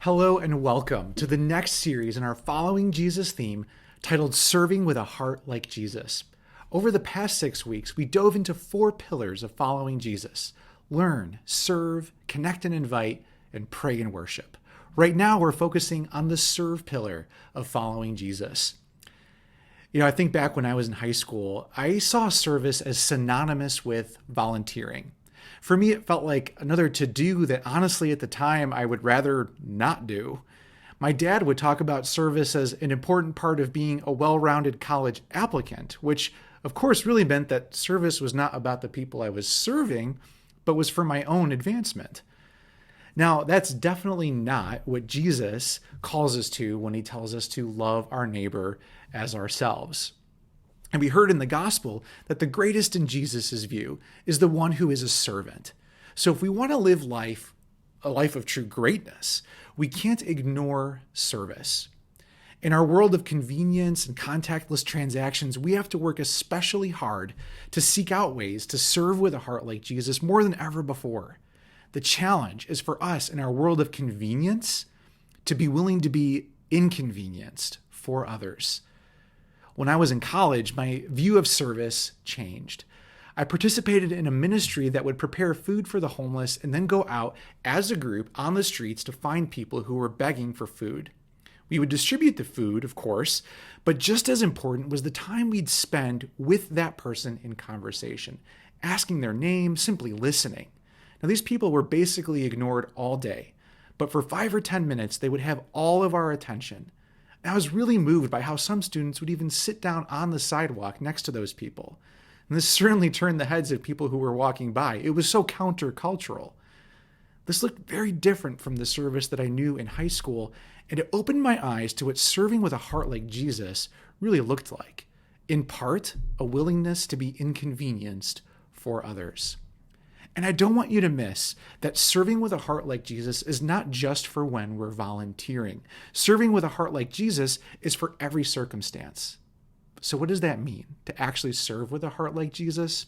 Hello and welcome to the next series in our Following Jesus theme titled Serving with a Heart Like Jesus. Over the past 6 weeks, we dove into 4 pillars of following Jesus: learn, serve, connect and invite, and pray and worship. Right now, we're focusing on the serve pillar of following Jesus. I think back when I was in high school, I saw service as synonymous with volunteering. For me, it felt like another to-do that honestly at the time I would rather not do. My dad would talk about service as an important part of being a well-rounded college applicant, which of course really meant that service was not about the people I was serving, but was for my own advancement. Now, that's definitely not what Jesus calls us to when he tells us to love our neighbor as ourselves. And we heard in the gospel that the greatest in Jesus' view is the one who is a servant. So if we want to live a life of true greatness, we can't ignore service. In our world of convenience and contactless transactions, we have to work especially hard to seek out ways to serve with a heart like Jesus more than ever before. The challenge is for us in our world of convenience to be willing to be inconvenienced for others. When I was in college, my view of service changed. I participated in a ministry that would prepare food for the homeless and then go out as a group on the streets to find people who were begging for food. We would distribute the food, of course, but just as important was the time we'd spend with that person in conversation, asking their name, simply listening. Now, these people were basically ignored all day, but for 5 or 10 minutes, they would have all of our attention. I was really moved by how some students would even sit down on the sidewalk next to those people. And this certainly turned the heads of people who were walking by. It was so countercultural. This looked very different from the service that I knew in high school, and it opened my eyes to what serving with a heart like Jesus really looked like. In part, a willingness to be inconvenienced for others. And I don't want you to miss that serving with a heart like Jesus is not just for when we're volunteering. Serving with a heart like Jesus is for every circumstance. So what does that mean, to actually serve with a heart like Jesus?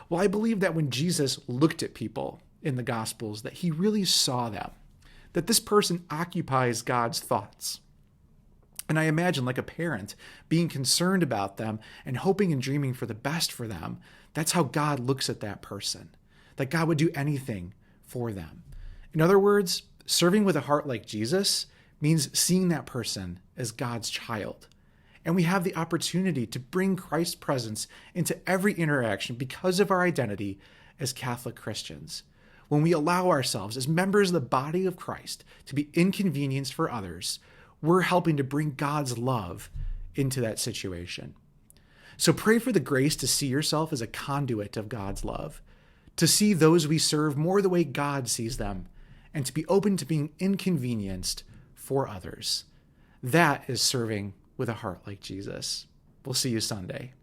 Well, I believe that when Jesus looked at people in the Gospels, that he really saw them, that this person occupies God's thoughts. And I imagine, like a parent, being concerned about them and hoping and dreaming for the best for them. That's how God looks at that person. That God would do anything for them. In other words, serving with a heart like Jesus means seeing that person as God's child. And we have the opportunity to bring Christ's presence into every interaction because of our identity as Catholic Christians. When we allow ourselves as members of the body of Christ to be inconvenienced for others, we're helping to bring God's love into that situation. So pray for the grace to see yourself as a conduit of God's love, to see those we serve more the way God sees them, and to be open to being inconvenienced for others. That is serving with a heart like Jesus. We'll see you Sunday.